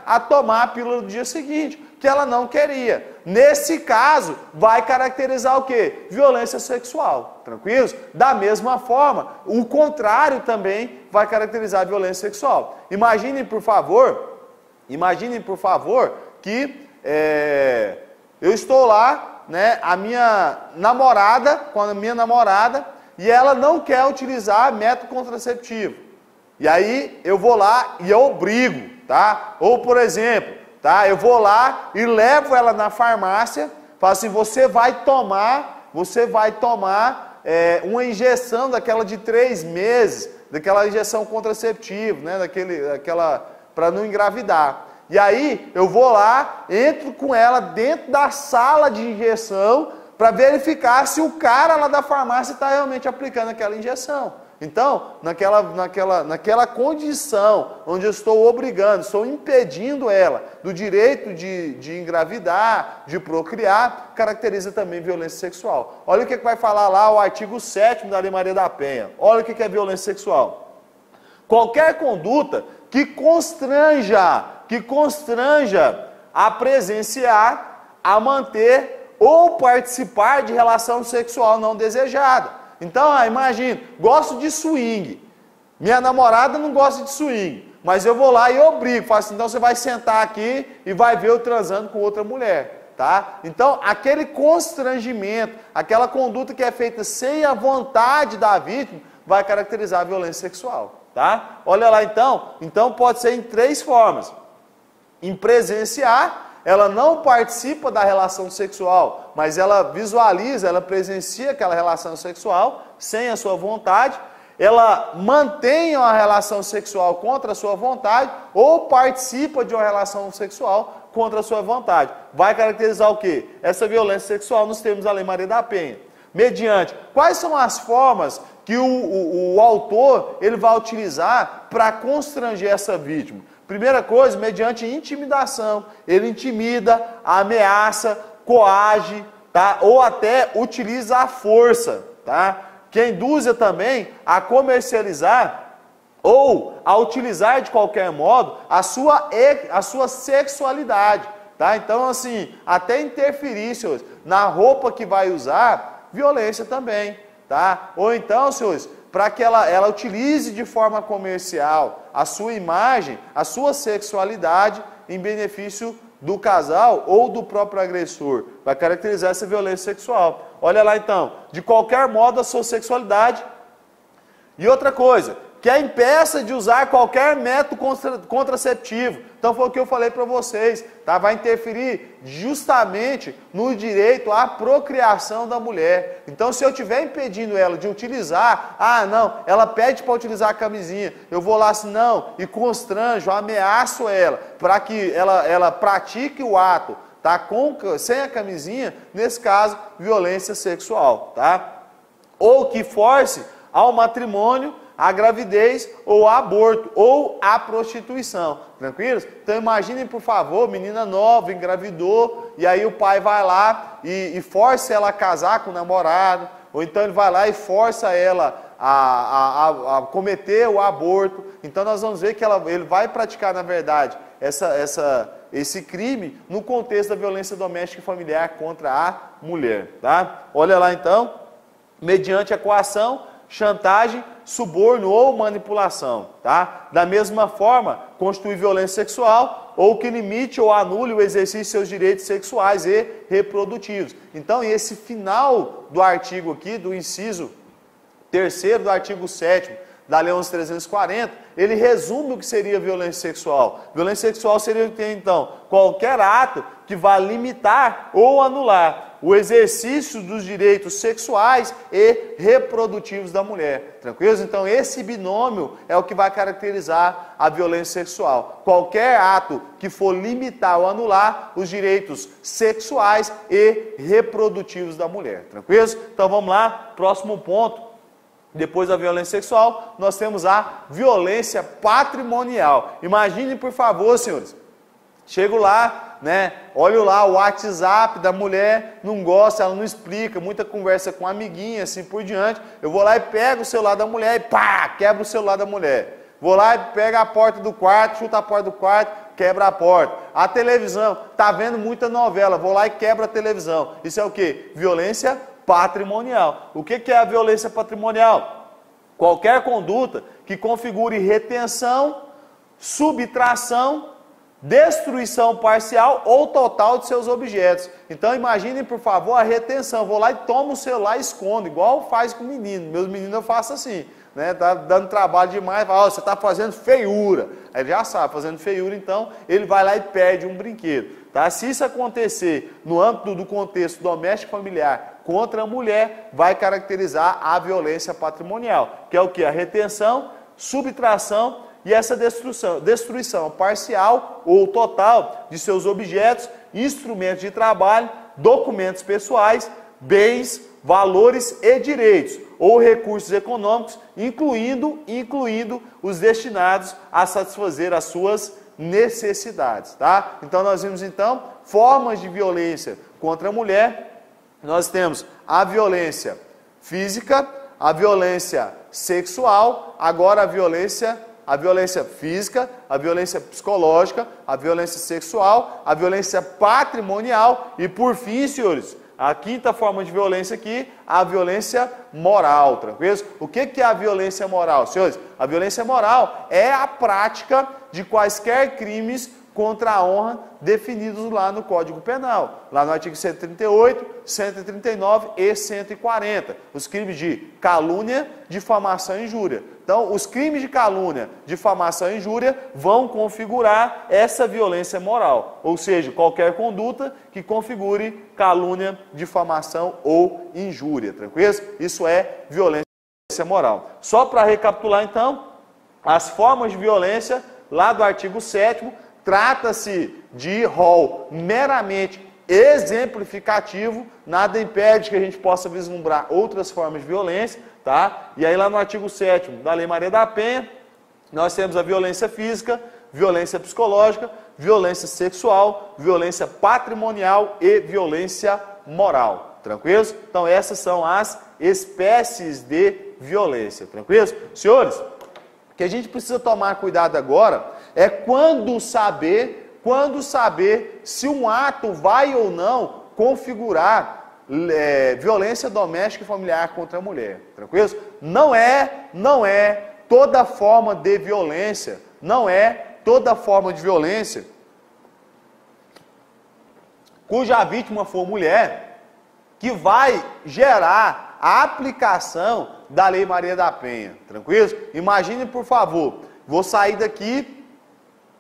a tomar a pílula do dia seguinte, que ela não queria. Nesse caso, vai caracterizar o quê? Violência sexual, tranquilos? Da mesma forma, o contrário também vai caracterizar a violência sexual. Imaginem, por favor, que eu estou lá, né, com a minha namorada, e ela não quer utilizar método contraceptivo. E aí eu vou lá e eu obrigo, tá? Ou, por exemplo, tá? Eu vou lá e levo ela na farmácia, falo assim, você vai tomar uma injeção daquela de 3 meses, daquela injeção contraceptiva, né? Para não engravidar. E aí eu vou lá, entro com ela dentro da sala de injeção, para verificar se o cara lá da farmácia está realmente aplicando aquela injeção. Então, naquela condição onde eu estou obrigando, estou impedindo ela do direito de engravidar, de procriar, caracteriza também violência sexual. Olha o que vai falar lá o artigo 7º da Lei Maria da Penha. Olha o que é violência sexual. Qualquer conduta que constranja a presenciar, a manter ou participar de relação sexual não desejada. Então, imagina, gosto de swing. Minha namorada não gosta de swing, mas eu vou lá e obrigo, falo assim, então você vai sentar aqui e vai ver eu transando com outra mulher, tá? Então, aquele constrangimento, aquela conduta que é feita sem a vontade da vítima, vai caracterizar a violência sexual, tá? Olha lá então pode ser em 3 formas. Em presenciar, ela não participa da relação sexual, mas ela visualiza, ela presencia aquela relação sexual sem a sua vontade, ela mantém a relação sexual contra a sua vontade ou participa de uma relação sexual contra a sua vontade. Vai caracterizar o quê? Essa violência sexual nos termos da Lei Maria da Penha. Mediante, quais são as formas que o autor ele vai utilizar para constranger essa vítima? Primeira coisa, mediante intimidação. Ele intimida, ameaça, coage, tá? Ou até utiliza a força, tá? Que induz também a comercializar ou a utilizar de qualquer modo a sua sexualidade, tá? Então, assim, até interferir, senhores, na roupa que vai usar, violência também, tá? Ou então, senhores, para que ela utilize de forma comercial a sua imagem, a sua sexualidade em benefício do casal ou do próprio agressor. Vai caracterizar essa violência sexual. Olha lá então, de qualquer modo a sua sexualidade. E outra coisa, que a impeça de usar qualquer método contraceptivo. Então foi o que eu falei para vocês, tá? Vai interferir justamente no direito à procriação da mulher. Então se eu estiver impedindo ela de utilizar, não, ela pede para utilizar a camisinha, eu vou lá assim, não, e constranjo, ameaço ela, para que ela pratique o ato, tá? Sem a camisinha, nesse caso, violência sexual, tá? Ou que force ao matrimônio, a gravidez ou a aborto ou a prostituição, tranquilos? Então imaginem, por favor, menina nova, engravidou, e aí o pai vai lá e força ela a casar com o namorado, ou então ele vai lá e força ela a cometer o aborto. Então nós vamos ver que ele vai praticar, na verdade, esse crime no contexto da violência doméstica e familiar contra a mulher, tá? Olha lá então, mediante a coação, chantagem, suborno ou manipulação, tá? Da mesma forma, constitui violência sexual ou que limite ou anule o exercício de seus direitos sexuais e reprodutivos. Então, esse final do artigo aqui, do inciso 3º do artigo 7º da Lei 11.340, ele resume o que seria violência sexual. Violência sexual seria, então, qualquer ato que vá limitar ou anular o exercício dos direitos sexuais e reprodutivos da mulher. Tranquilos? Então, esse binômio é o que vai caracterizar a violência sexual. Qualquer ato que for limitar ou anular os direitos sexuais e reprodutivos da mulher. Tranquilos? Então, vamos lá. Próximo ponto. Depois da violência sexual, nós temos a violência patrimonial. Imaginem, por favor, senhores, chego lá, né, olho lá o WhatsApp da mulher, não gosta, ela não explica, muita conversa com a amiguinha, assim por diante. Eu vou lá e pego o celular da mulher e pá, quebro o celular da mulher. Vou lá e pego a porta do quarto, chuto a porta do quarto, quebra a porta. A televisão, tá vendo muita novela, vou lá e quebro a televisão. Isso é o quê? Violência patrimonial. O que é a violência patrimonial? Qualquer conduta que configure retenção, subtração, destruição parcial ou total de seus objetos. Então imaginem, por favor, a retenção. Vou lá e tomo o celular e escondo, igual faz com o menino. Meus meninos eu faço assim, né? Tá dando trabalho demais, fala, você está fazendo feiura. Aí ele já sabe, fazendo feiura, então ele vai lá e perde um brinquedo. Tá? Se isso acontecer no âmbito do contexto doméstico familiar contra a mulher, vai caracterizar a violência patrimonial, que é o que? A retenção, subtração e essa destruição parcial ou total de seus objetos, instrumentos de trabalho, documentos pessoais, bens, valores e direitos, ou recursos econômicos, incluindo os destinados a satisfazer as suas necessidades, tá? Então nós vimos então formas de violência contra a mulher. Nós temos a violência física, a violência sexual, agora a violência física, a violência psicológica, a violência sexual, a violência patrimonial e, por fim, senhores, A quinta forma de violência aqui, a violência moral, tranquilo? O que é a violência moral, senhores? A violência moral é a prática de quaisquer crimes contra a honra definidos lá no Código Penal, lá no artigo 138, 139 e 140, os crimes de calúnia, difamação e injúria. Então, os crimes de calúnia, difamação e injúria vão configurar essa violência moral, ou seja, qualquer conduta que configure calúnia, difamação ou injúria, tranquilo? Isso é violência moral. Só para recapitular então, as formas de violência lá do artigo 7º, trata-se de rol meramente exemplificativo, nada impede que a gente possa vislumbrar outras formas de violência, tá? E aí lá no artigo 7º da Lei Maria da Penha, nós temos a violência física, violência psicológica, violência sexual, violência patrimonial e violência moral, tranquilos? Então essas são as espécies de violência, tranquilos? Senhores, o que a gente precisa tomar cuidado agora é quando saber se um ato vai ou não configurar violência doméstica e familiar contra a mulher, tranquilo? Não é toda forma de violência, cuja vítima for mulher, que vai gerar a aplicação da Lei Maria da Penha, tranquilo? Imagine, por favor, vou sair daqui,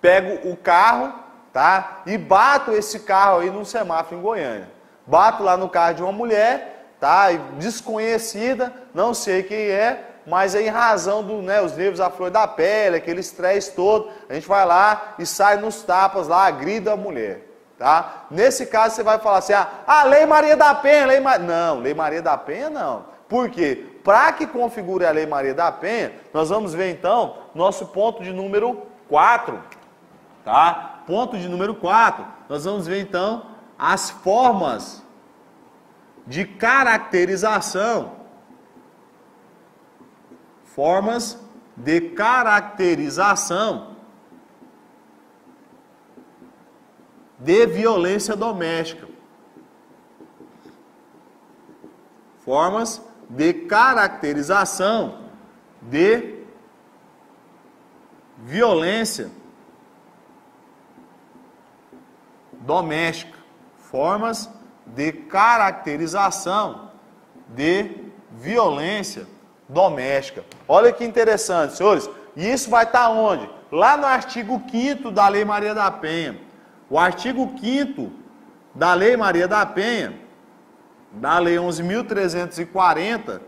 pego o carro, tá? E bato esse carro aí num semáforo em Goiânia. Bato lá no carro de uma mulher, tá? Desconhecida, não sei quem é, mas aí em razão do, os nervos à flor da pele, aquele estresse todo, a gente vai lá e sai nos tapas lá, agride a mulher, tá? Nesse caso você vai falar assim, Lei Maria da Penha, Não, Lei Maria da Penha não. Por quê? Para que configure a Lei Maria da Penha, nós vamos ver então nosso ponto de número 4, tá? Ponto de número 4, nós vamos ver então as formas de caracterização. Formas de caracterização de violência doméstica. Formas de caracterização de violência doméstica. Formas de caracterização de violência doméstica. Olha que interessante, senhores. E isso vai estar onde? Lá no artigo 5º da Lei Maria da Penha. O artigo 5º da Lei Maria da Penha, da Lei 11.340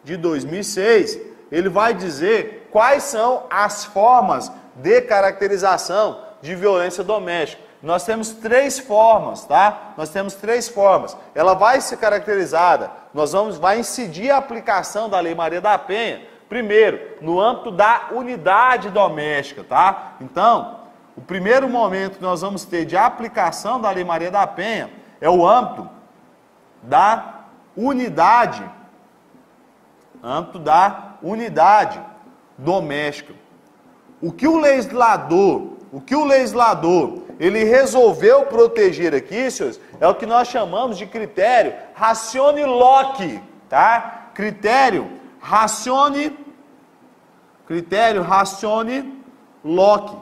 de 2006, ele vai dizer quais são as formas de caracterização de violência doméstica. Nós temos 3 formas, tá? Nós temos 3 formas. Ela vai ser caracterizada, vai incidir a aplicação da Lei Maria da Penha, primeiro, no âmbito da unidade doméstica, tá? Então, o primeiro momento que nós vamos ter de aplicação da Lei Maria da Penha é o âmbito da unidade doméstica. O que o legislador, ele resolveu proteger aqui, senhores, é o que nós chamamos de critério ratione loci, tá? Critério ratione loci.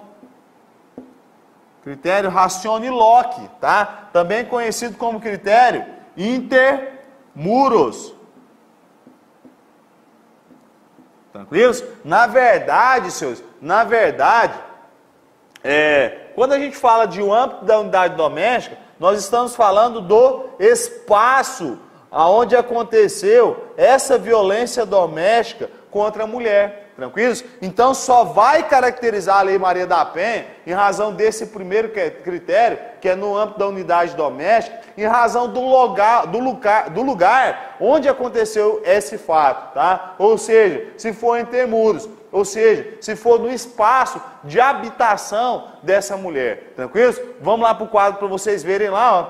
Critério ratione loci, tá? Também conhecido como critério intermuros. Tranquilos? Na verdade, senhores, quando a gente fala de um âmbito da unidade doméstica, nós estamos falando do espaço aonde aconteceu essa violência doméstica contra a mulher. Tranquilos? Então só vai caracterizar a Lei Maria da Penha em razão desse primeiro critério, que é no âmbito da unidade doméstica, em razão do lugar onde aconteceu esse fato, tá? Ou seja, se for entre muros, ou seja, se for no espaço de habitação dessa mulher. Tranquilos? Vamos lá para o quadro para vocês verem lá, ó,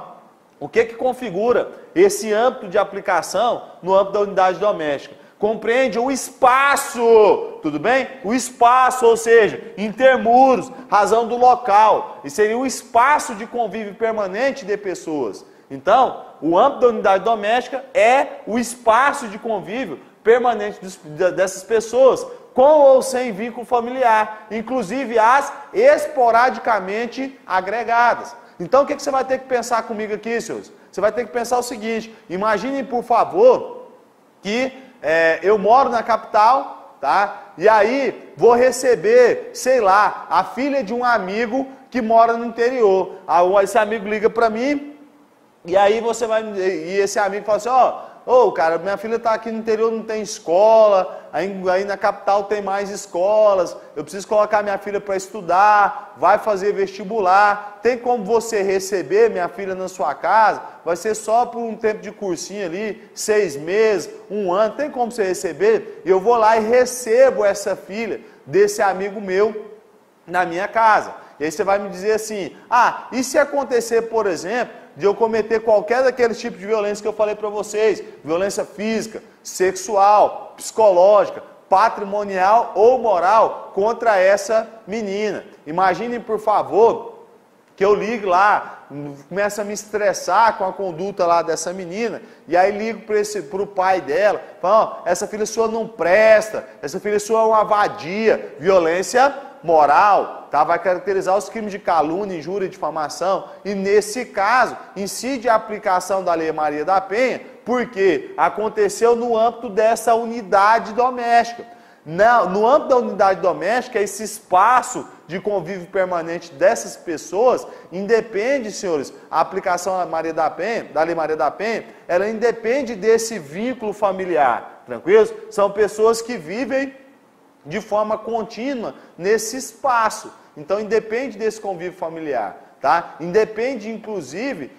o que configura esse âmbito de aplicação no âmbito da unidade doméstica. Compreende o espaço, tudo bem? O espaço, ou seja, intermuros, razão do local. E seria um espaço de convívio permanente de pessoas. Então, o âmbito da unidade doméstica é o espaço de convívio permanente dessas pessoas, com ou sem vínculo familiar, inclusive as esporadicamente agregadas. Então, o que você vai ter que pensar comigo aqui, senhores? Você vai ter que pensar o seguinte: imaginem, por favor, que eu moro na capital, tá? E aí vou receber, sei lá, a filha de um amigo que mora no interior. Esse amigo liga para mim, e aí e esse amigo fala assim: ô, cara, minha filha está aqui no interior, não tem escola, aí na capital tem mais escolas, eu preciso colocar minha filha para estudar, vai fazer vestibular, tem como você receber minha filha na sua casa? Vai ser só por um tempo de cursinho ali, 6 meses, 1 ano, tem como você receber? E eu vou lá e recebo essa filha desse amigo meu na minha casa. E aí você vai me dizer assim: e se acontecer, por exemplo, de eu cometer qualquer daqueles tipos de violência que eu falei para vocês, violência física, sexual, psicológica, patrimonial ou moral contra essa menina? Imaginem, por favor, que eu ligue lá, começo a me estressar com a conduta lá dessa menina, e aí ligo para o pai dela, falo: essa filha sua não presta, essa filha sua é uma vadia, violência moral, tá? Vai caracterizar os crimes de calúnia, injúria e difamação, e nesse caso incide a aplicação da Lei Maria da Penha, porque aconteceu no âmbito dessa unidade doméstica. No âmbito da unidade doméstica, esse espaço de convívio permanente dessas pessoas independe, senhores, a aplicação da Lei Maria da Penha, ela independe desse vínculo familiar, tranquilos? São pessoas que vivem de forma contínua nesse espaço. Então, independe desse convívio familiar, tá? Independe, inclusive,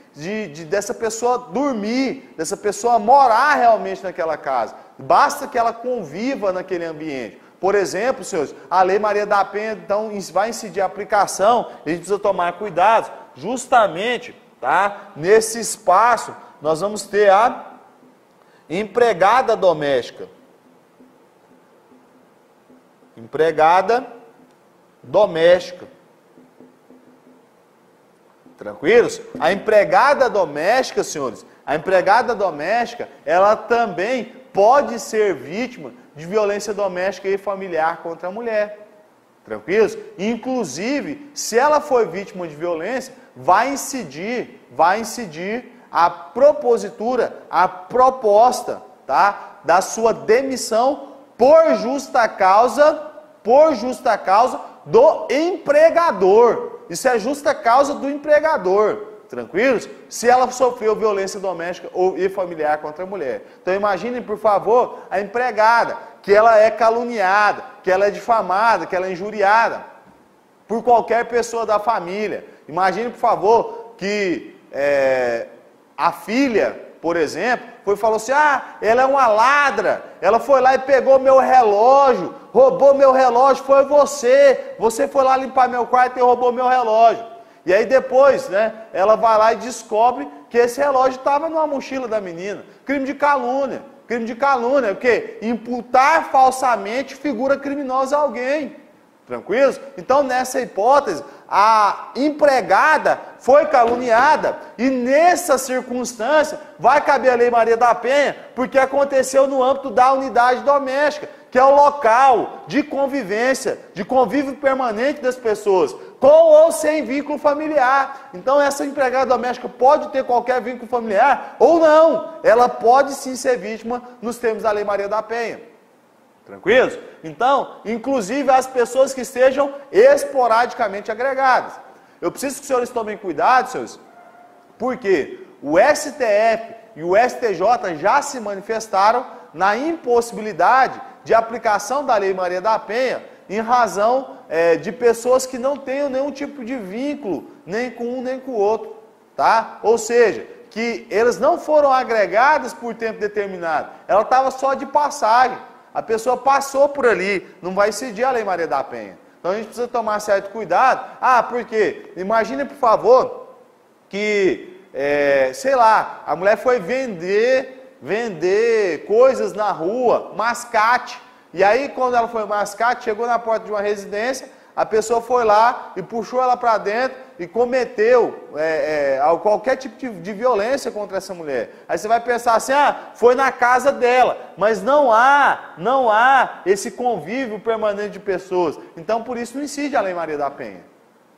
dessa pessoa dormir, dessa pessoa morar realmente naquela casa. Basta que ela conviva naquele ambiente. Por exemplo, senhores, a Lei Maria da Penha, então, vai incidir a aplicação, a gente precisa tomar cuidado, justamente, tá? Nesse espaço, nós vamos ter a empregada doméstica. Empregada doméstica. Tranquilos? A empregada doméstica, senhores, a empregada doméstica, ela também pode ser vítima de violência doméstica e familiar contra a mulher. Tranquilos? Inclusive, se ela for vítima de violência, vai incidir a propositura, a proposta, tá? Da sua demissão por justa causa do empregador. Isso é justa causa do empregador. Tranquilos? Se ela sofreu violência doméstica e familiar contra a mulher. Então imaginem, por favor, a empregada, que ela é caluniada, que ela é difamada, que ela é injuriada por qualquer pessoa da família. Imagine, por favor, que a filha, por exemplo, falou assim: ela é uma ladra, ela foi lá e pegou meu relógio, roubou meu relógio, foi você foi lá limpar meu quarto e roubou meu relógio. E aí depois, né, ela vai lá e descobre que esse relógio estava numa mochila da menina. Crime de calúnia. Crime de calúnia, o quê? Imputar falsamente figura criminosa a alguém. Tranquilos? Então, nessa hipótese, a empregada foi caluniada e nessa circunstância vai caber a Lei Maria da Penha, porque aconteceu no âmbito da unidade doméstica, que é o local de convivência, de convívio permanente das pessoas, com ou sem vínculo familiar. Então, essa empregada doméstica pode ter qualquer vínculo familiar ou não. Ela pode sim ser vítima nos termos da Lei Maria da Penha. Tranquilos? Então, inclusive as pessoas que estejam esporadicamente agregadas. Eu preciso que os senhores tomem cuidado, senhores, porque o STF e o STJ já se manifestaram na impossibilidade de aplicação da Lei Maria da Penha em razão de pessoas que não tenham nenhum tipo de vínculo, nem com um nem com o outro, tá? Ou seja, que elas não foram agregadas por tempo determinado, ela estava só de passagem. A pessoa passou por ali, não vai incidir a Lei Maria da Penha. Então a gente precisa tomar certo cuidado. Por quê? Imagine, por favor, que, sei lá, a mulher foi vender coisas na rua, mascate. E aí, quando ela foi mascate, chegou na porta de uma residência, a pessoa foi lá e puxou ela para dentro e cometeu qualquer tipo de violência contra essa mulher. Aí você vai pensar assim, foi na casa dela, mas não há esse convívio permanente de pessoas. Então, por isso não incide a Lei Maria da Penha.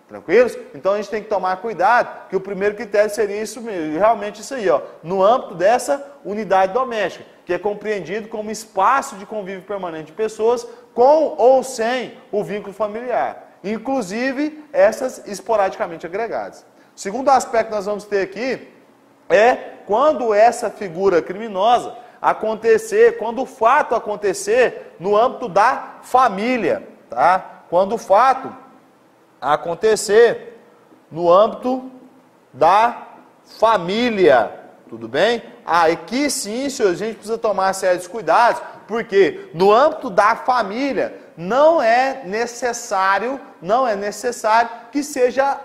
Tranquilos? Então a gente tem que tomar cuidado, que o primeiro critério seria isso mesmo, realmente isso aí, no âmbito dessa unidade doméstica, que é compreendido como espaço de convívio permanente de pessoas com ou sem o vínculo familiar, inclusive essas esporadicamente agregadas. O segundo aspecto que nós vamos ter aqui é quando essa figura criminosa acontecer, quando o fato acontecer no âmbito da família, tá? Quando o fato acontecer no âmbito da família, tudo bem? Aqui sim, senhores, a gente precisa tomar sérios cuidados, porque no âmbito da família não é necessário que seja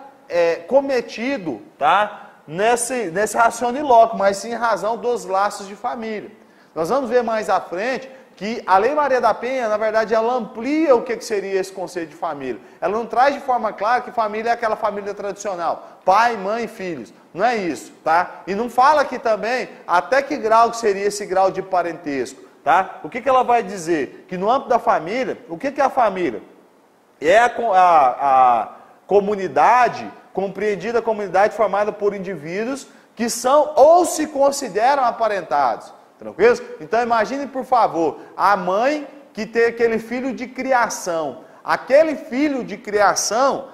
cometido, tá? Nesse raciocínio ilóquico, mas sim em razão dos laços de família. Nós vamos ver mais à frente que a Lei Maria da Penha, na verdade, ela amplia o que seria esse conceito de família. Ela não traz de forma clara que família é aquela família tradicional, pai, mãe e filhos. Não é isso, tá? E não fala aqui também até que grau que seria esse grau de parentesco, tá? O que ela vai dizer? Que no âmbito da família, o que é a família? É a comunidade, compreendida a comunidade formada por indivíduos que são ou se consideram aparentados. Tranquilo? Então imagine, por favor, a mãe que tem aquele filho de criação. Aquele filho de criação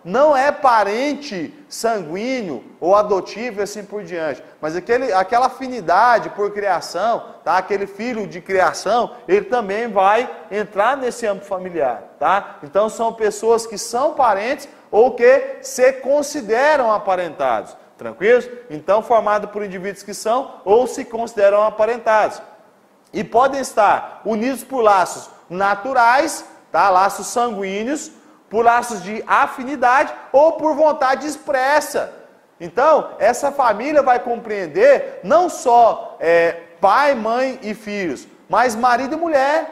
não é parente sanguíneo ou adotivo e assim por diante. Mas aquela afinidade por criação, tá? Aquele filho de criação, ele também vai entrar nesse âmbito familiar, tá? Então são pessoas que são parentes ou que se consideram aparentados. Tranquilos? Então, formado por indivíduos que são ou se consideram aparentados. E podem estar unidos por laços naturais, tá? Laços sanguíneos, por laços de afinidade ou por vontade expressa. Então, essa família vai compreender não só pai, mãe e filhos, mas marido e mulher,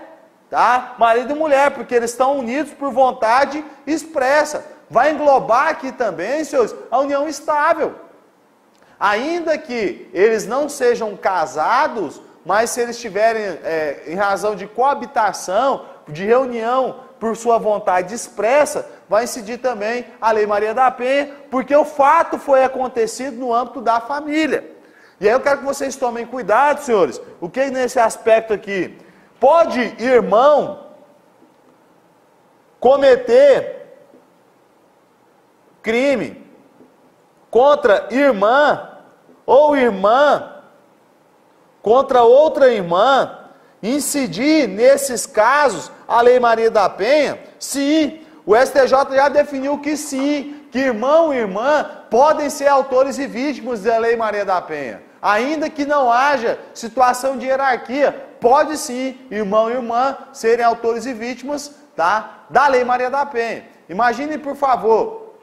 tá? Marido e mulher, porque eles estão unidos por vontade expressa. Vai englobar aqui também, senhores, a união estável. Ainda que eles não sejam casados, mas se eles estiverem em razão de coabitação, de reunião por sua vontade expressa, vai incidir também a Lei Maria da Penha, porque o fato foi acontecido no âmbito da família. E aí eu quero que vocês tomem cuidado, senhores, o que nesse aspecto aqui? Pode irmão cometer crime contra irmã ou irmã contra outra irmã, incidir nesses casos a Lei Maria da Penha? Sim, o STJ já definiu que sim, que irmão e irmã podem ser autores e vítimas da Lei Maria da Penha. Ainda que não haja situação de hierarquia, pode sim, irmão e irmã serem autores e vítimas, tá, da Lei Maria da Penha. Imagine, por favor,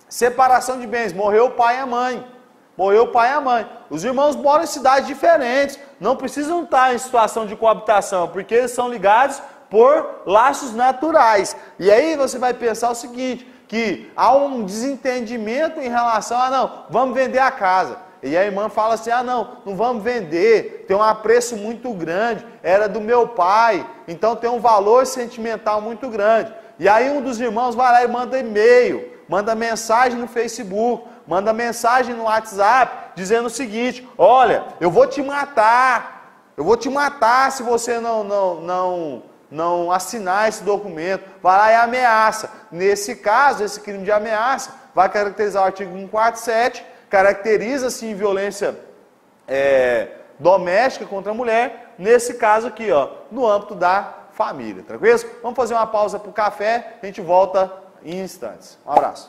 separação de bens, morreu o pai e a mãe. Morreu o pai e a mãe. Os irmãos moram em cidades diferentes, não precisam estar em situação de coabitação, porque eles são ligados por laços naturais. E aí você vai pensar o seguinte, que há um desentendimento em relação a, não, vamos vender a casa. E a irmã fala assim, não vamos vender, tem um apreço muito grande, era do meu pai, então tem um valor sentimental muito grande. E aí um dos irmãos vai lá e manda e-mail, manda mensagem no Facebook, manda mensagem no WhatsApp, dizendo o seguinte, olha, eu vou te matar se você não assinar esse documento. Vai lá e ameaça. Nesse caso, esse crime de ameaça vai caracterizar o artigo 147, caracteriza-se em violência doméstica contra a mulher, nesse caso aqui, no âmbito da família, tranquilo? Vamos fazer uma pausa para o café, a gente volta em instantes. Um abraço.